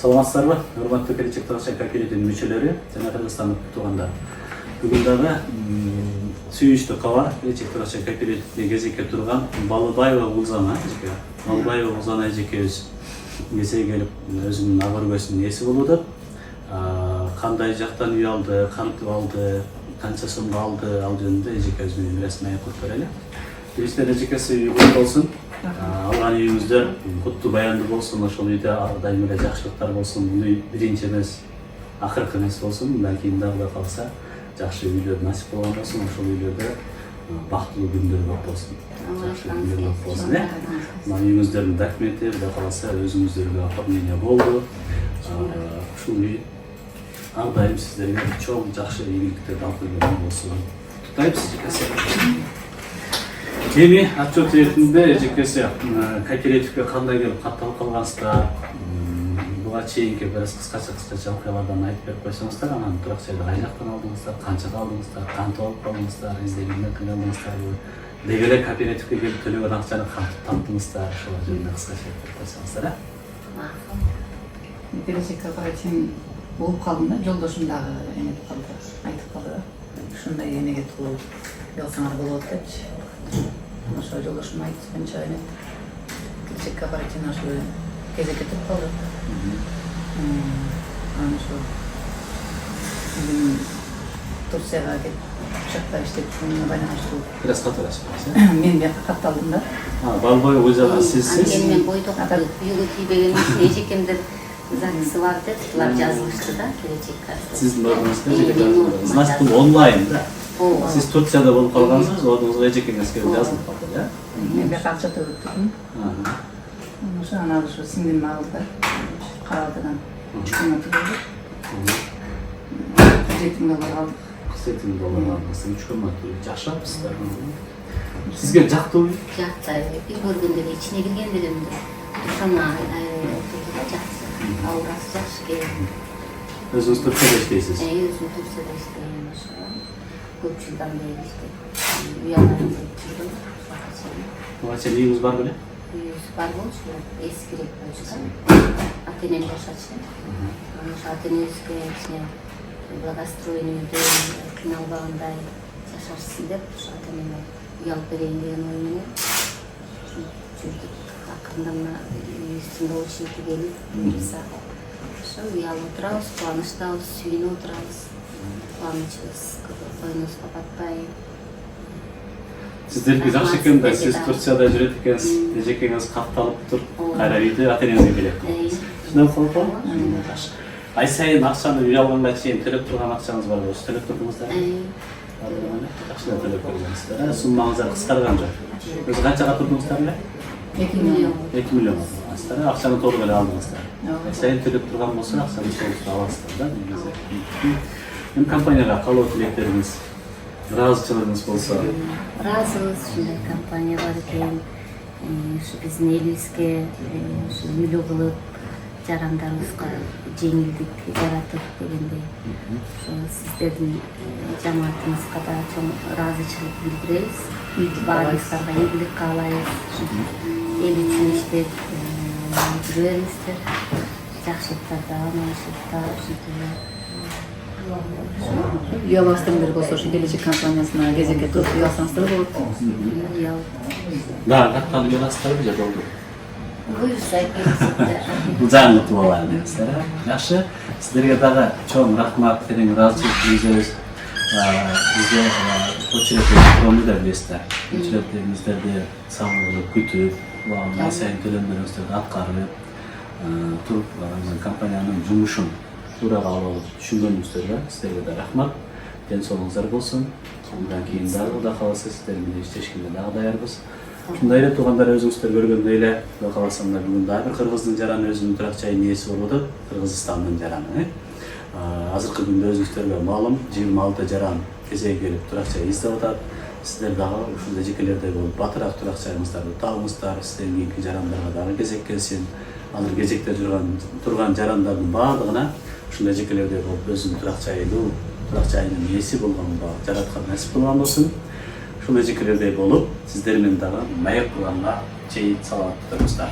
Саламатсыздарбы? Урматтуу келечек Туракчай кооперативинин мүчөлөрү жана Кыргызстандык туугандар. Бүгүн дагы сүйүнүчтүү кабар келечек Туракчай кооперативине кезекке турган Балыбаева Улзана эжеке. Балыбаева Улзана эжекебиз кезеге келип өзүнүн ак өргөсүнүн ээси болуп атат. Кандай жактан үй алды, кантип алды, канча сомго алды, ал жөнүндө эжекебиз менен бир аз маек кылып берели. Бизден эжекеси үй кут болсун. Алган үйүңүздө куттуу баяндуу болсун, ошол үйдө дайыма эле жакшылыктар болсун. Бул үй биринчи эмес, акыркы эмес болсун. Мындан кийин дагы калса жакшы үйлөр насип болгон болсун, ошол үйлөрдө бактылуу күндөр көп болсун. Жакшы күндөр көп болсун, э? Мына үйүңүздөрдүн документи, Кудай кааласа өзүңүздөргө оформление болду. Ушул үй ар дайым сиздерге чоң жакшы ийгиликтерди алып келген болсун. Куттуктайбыз эжекеси. Эми отчет эртинде эжекеси кооперативге кандай келип катталып калгансыздар, буга чейинки бир аз кыскача окуялардан айтып берип койсоңуздар, анан Туракчайды кай жактан алдыңыздар, канчага алдыңыздар, кантип алып калдыңыздар, издегенде кыйналдыңыздарбы, деги эле кооперативге келип төлөгөн акчаны кантип таптыңыздар, ошол жөнүндө кыскача айтып берип койсоңуздар, э? Келечек кооперативин болуп калдым да, жолдошум дагы эметип калды, айтып калды да. Ушундай эмеге туулуп калсаңар болот депчи. Ошо жолдошум айтканча эме келечек кооперативине ошо кезекке туруп калды. Анан ошо Турцияга кетип жакта иштеп жүргөнүнө байланыштуу. Бир аз катышпайсыз, э? Мен бияка катталдым да. Балбай Улзана сизсиз. Мен бойдок үйгө тийбеген үчүн эжекемдер записи бар деп булар жазылышты да, келечек кооператив. Сиздин ордуңузда эжеке. Значит, бул онлайн да. Siz Turkiyada bolup kalgansınız, ordunuzga эжекеңиз келип жазылып калды, да? Мен бияка акча төлөп турдум. Ошо анан ошо сиңдим алды да. Каралдыдан 3 күн өтүп. $4000 алдык. $4000 алдыңыз, 3 күн өтүп. Жакшы алыпсыздар. Сизге жактуу? Жакты. Үй көргөндө эле ичине киргенде эле ошону жакшы. Аурасы жакшы келди. Өзүңүз Туркияда иштейсиз? Өзүм Турцияда иштейм ошо. Көп жылдан бери иштейм. Үй алайын деп жүрдүм. Буга чейин үйүңүз бар беле? Үйүбүз бар болчу, эскирээк болчу. Ата-энем жашачу. Ошо ата-энебизге кичине благоустроенийде кыйналбагандай жашашсын деп ошо ата-энеме үй алып берейин деген ой менен жүрдүк. Акырында мына үйүбүздүн очереди келип, буюрса ошо үй алып отурабыз, кубанычтабыз, сүйүнүп отурабыз. Кубанычыбыз койнубузга батпай. Сиздерге жакшы экен да, сиз Турцияда жүрөт экенсиз, эжекеңиз катталып туруп, кайра үйдө ата-энеңизге келет. Шундай болуп калдыбы? Жакшы. Ай сайын акчаны үй алганга чейин төлөп турган акчаңыз бар болчу, төлөп турдуңуздар? Жакшы эле төлөп көргөнсүздөр. Суммаңыздар кыскарган жок. Өзү канчага турдуңуздар эле? 2 миллион. 2 миллион алдыңыздар. Акчаны толук эле алдыңыздар. Ай сайын төлөп турган болсо, акчаны толук аласыздар да, негизи. Эми компанияга калуу тилектериңиз, ыраазычылыгыңыз болсо? Ыраазыбыз, ушундай компания бар экен. Ушу биздин элибизге ушу үйлүү кылып, жарандарыбызга жеңилдик жаратып дегендей. Ошо сиздердин жамаатыңызга да чоң ыраазычылык билдиребиз. Баардыгыңыздарга ийгилик каалайбыз. Эл үчүн иштеп жүрө бериңиздер. Жакшылыктарда, аманчылыкта ушинтип Үй аласыңдар болсо ошо келечек компаниясына кезекке туруп үй алсаңыздар болот. үй алып. Да, каттан үй аласыздарбы же болду? Буюрса келесиде. Жаңы утуп алайын дейсиздер, э? Жакшы. Сиздерге дагы чоң рахмат, терең ыраазычылык билдиребиз. Бизге очередь да билесиздер. Очередиңиздерди сабыр күтүп, ай сайын төлөмдөрүңүздөрдү аткарып, туруп компаниянын жумушун туура калып түшүнгөнүңүздөргө сиздерге да рахмат. Ден соолугуңуздар болсун. Андан кийин дагы Кудай кааласа сиздер менен иштешкенге дагы даярбыз. Ушундай эле туугандар, өзүңүздөр көргөндөй эле, Кудай кааласа мына бүгүн дагы бир кыргыздын жараны өзүнүн Туракчайынын ээси болуп атат. Кыргызстандын жараны. Азыркы күндө өзүңүздөргө маалым 26 жаран кезеге келип Туракчай издеп атат. Сиздер дагы ушундай эжекелердей болуп батыраак Туракчайыңыздарды табыңыздар. Сиздердин кийинки жарандарга дагы кезек келсин. Азыр кезекте турган жарандардын баардыгына ушундай эжекелердей болуп өзүнүн Туракчайынын ээси болгонго жараткан насип болгон болсун. Ушул эжекелердей болуп, сиздер менен дагы маек кылганга чейин саламаттуу туруңуздар.